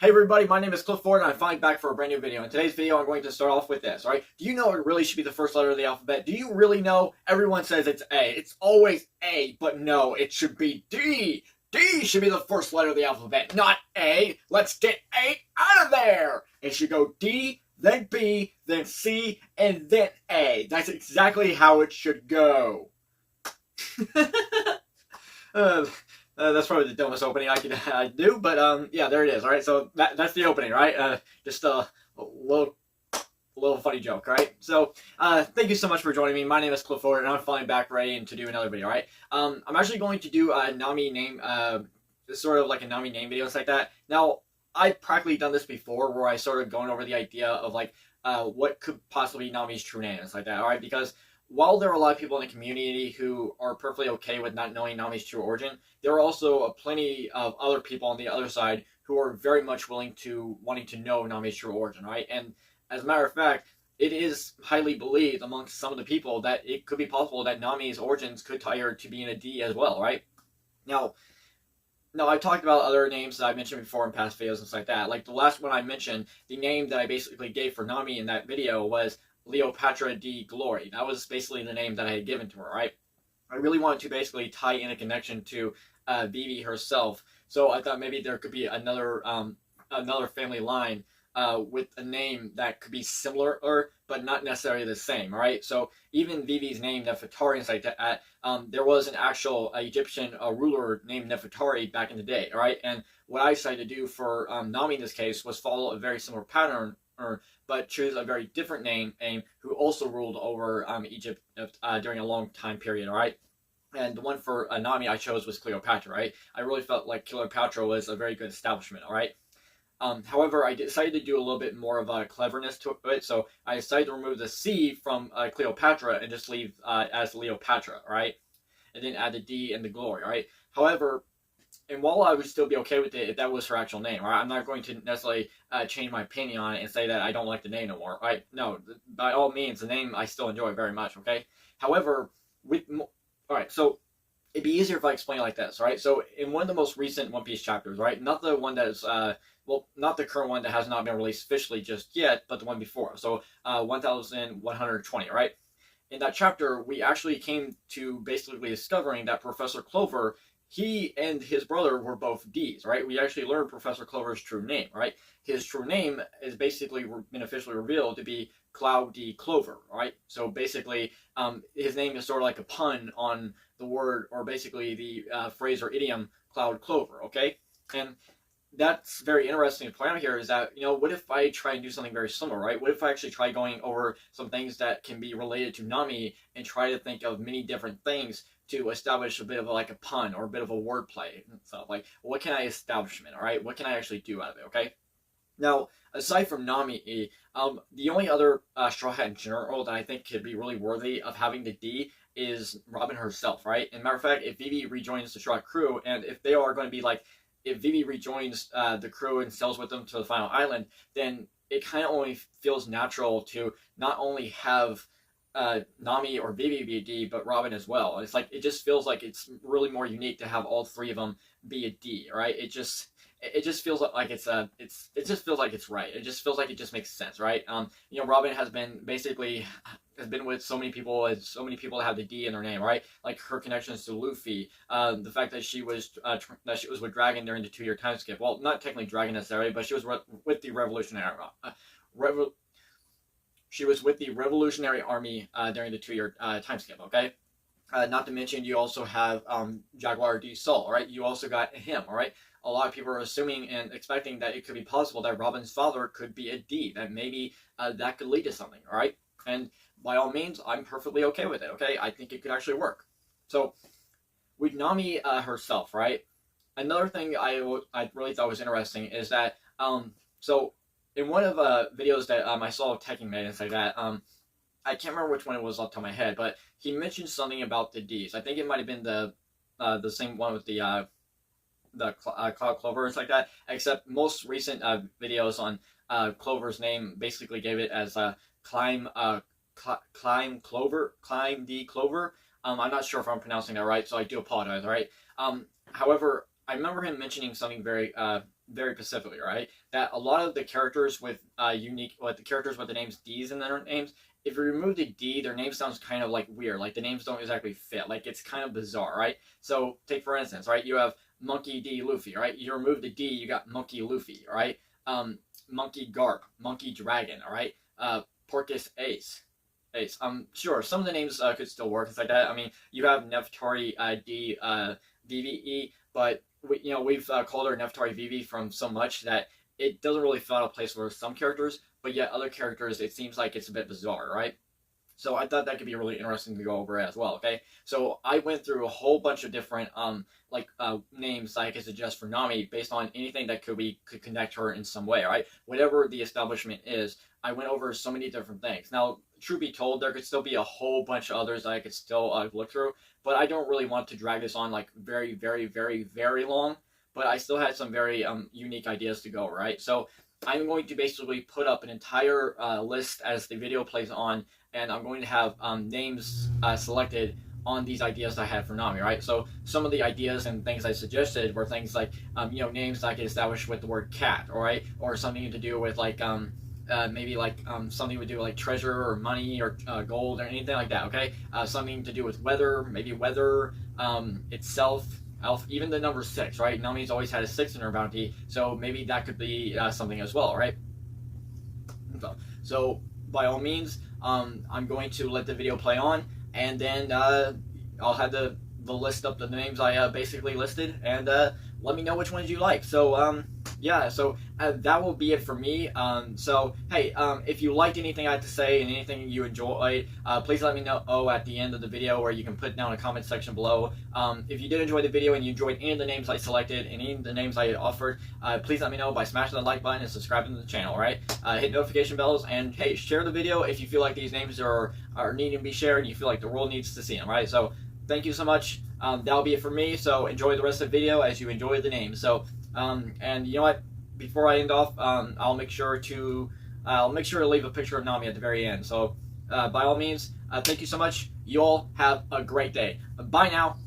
Hey everybody, my name is Clif and I'm finally back for a brand new video. In today's video, I'm going to start off with this, alright? Do you know it really should be the first letter of the alphabet? Do you really know? Everyone says it's A. It's always A, but no, it should be D. D should be the first letter of the alphabet, not A. Let's get A out of there! It should go D, then B, then C, and then A. That's exactly how it should go. That's probably the dumbest opening I could do, but yeah, there it is. All right, so that's the opening, right? Just a little funny joke, right? So thank you so much for joining me. My name is Clif, and I'm finally back ready to do another video, right? I'm actually going to do a Nami name, sort of like a Nami name videos like that. Now, I've practically done this before, where I started going over the idea of like what could possibly be Nami's true name and stuff like that, all right? Because while there are a lot of people in the community who are perfectly okay with not knowing Nami's true origin, there are also plenty of other people on the other side who are very much wanting to know Nami's true origin, right? And as a matter of fact, it is highly believed amongst some of the people that it could be possible that Nami's origins could tie her to being a D as well, right? Now, I've talked about other names that I mentioned before in past videos and stuff like that. Like the last one I mentioned, the name that I basically gave for Nami in that video was Cleopatra D. Glory. That was basically the name that I had given to her, right? I really wanted to basically tie in a connection to Vivi herself, so I thought maybe there could be another family line with a name that could be similar, but not necessarily the same, right? So even Vivi's name, Nefertari, and like that, there was an actual Egyptian ruler named Nefertari back in the day, all right? And what I decided to do for Nami in this case was follow a very similar pattern, but choose a very different name, who also ruled over Egypt during a long time period, all right? And the one for Nami I chose was Cleopatra, right? I really felt like Cleopatra was a very good establishment, all right? However, I decided to do a little bit more of a cleverness to it, so I decided to remove the C from Cleopatra and just leave as Leopatra, right? And then add the D and the glory, right? However, and while I would still be okay with it if that was her actual name, right? I'm not going to necessarily change my opinion on it and say that I don't like the name no more, right? No, by all means, the name I still enjoy very much, okay? However, alright, so it'd be easier if I explain it like this, right? So in one of the most recent One Piece chapters, right? Not the one that is, well, not the current one that has not been released officially just yet, but the one before. So 1120, right? In that chapter, we actually came to basically discovering that Professor Clover, he and his brother were both D's, right? We actually learned Professor Clover's true name, right? His true name is basically been officially revealed to be Cloud D. Clover, right? So basically, his name is sort of like a pun on the word, or basically the phrase or idiom, Cloud Clover, okay? And that's very interesting to point out here is that, what if I try and do something very similar, right? What if I actually try going over some things that can be related to Nami and try to think of many different things to establish a bit of like a pun or a bit of a wordplay and stuff. Like, what can I establish, all right? What can I actually do out of it, okay? Now, aside from Nami, the only other Straw Hat in general that I think could be really worthy of having the D is Robin herself, right? And matter of fact, if Vivi rejoins the Straw Hat crew, and if they are going to be like, if Vivi rejoins the crew and sails with them to the final island, then it kind of only feels natural to not only have Nami or Vivi be a D, but Robin as well. It's like, it just feels like it's really more unique to have all three of them be a D, right? It just feels like it just feels like it's right. It just feels like it just makes sense, right? Robin has been with so many people, and so many people that have the D in their name, right? Like her connections to Luffy, the fact that she was with Dragon during the 2-year time skip. Well, not technically Dragon necessarily, but she was with the Revolutionary she was with the Revolutionary Army during the 2-year time skip. Okay. Not to mention, you also have Jaguar D. Sol, all right? You also got him, all right? A lot of people are assuming and expecting that it could be possible that Robin's father could be a D, that maybe that could lead to something, all right? And by all means, I'm perfectly okay with it, okay? I think it could actually work. So, with Nami herself, right? Another thing I really thought was interesting is that, so in one of videos that I saw Teching made and stuff like that, I can't remember which one it was off the top of my head, but he mentioned something about the D's. I think it might have been the same one with the Cloud Clover and stuff like that, except most recent videos on Clover's name basically gave it as Climb D Clover. I'm not sure if I'm pronouncing that right, so I do apologize, all right? However, I remember him mentioning something very very specifically, right? That a lot of the characters with the characters with the names D's in their names, if you remove the D, their name sounds kind of like weird. Like the names don't exactly fit. Like it's kind of bizarre, right? So take for instance, right? You have Monkey D Luffy, right? You remove the D, you got Monkey Luffy, right? Monkey Garp, Monkey Dragon, all right? Porcus Ace. Sure, some of the names could still work. It's like that. I mean, you have Nefertari D VVE, but we've called her Nefertari VV from so much that it doesn't really fill out a place for some characters, but yet other characters, it seems like it's a bit bizarre, right? So I thought that could be really interesting to go over as well, okay? So I went through a whole bunch of different names I could suggest for Nami based on anything that could connect her in some way, right? Whatever the establishment is, I went over so many different things. Now, truth be told, there could still be a whole bunch of others that I could still look through, but I don't really want to drag this on like very, very, very, very long, but I still had some very unique ideas to go, right? So I'm going to basically put up an entire list as the video plays on, and I'm going to have names selected on these ideas I had for Nami, right? So some of the ideas and things I suggested were things like, names I could establish with the word cat, all right? Or something to do with like, maybe like something to do with like treasure or money or gold or anything like that, okay? Something to do with weather, maybe weather itself, even the number 6, right? Nami's always had a 6 in her bounty, so maybe that could be something as well, right? So by all means, I'm going to let the video play on, and then I'll have the list up the names I basically listed, and let me know which ones you like. So yeah, so that will be it for me. So hey, if you liked anything I had to say and anything you enjoyed, please let me know at the end of the video, where you can put down a comment section below. If you did enjoy the video and you enjoyed any of the names I selected and any of the names I offered, please let me know by smashing the like button and subscribing to the channel, right? Hit notification bells, and hey, share the video if you feel like these names are needing to be shared and you feel like the world needs to see them, right? So thank you so much. That'll be it for me. So enjoy the rest of the video as you enjoy the names. So and you know what? Before I end off, I'll make sure to leave a picture of Nami at the very end. So by all means, thank you so much. You all have a great day. Bye now.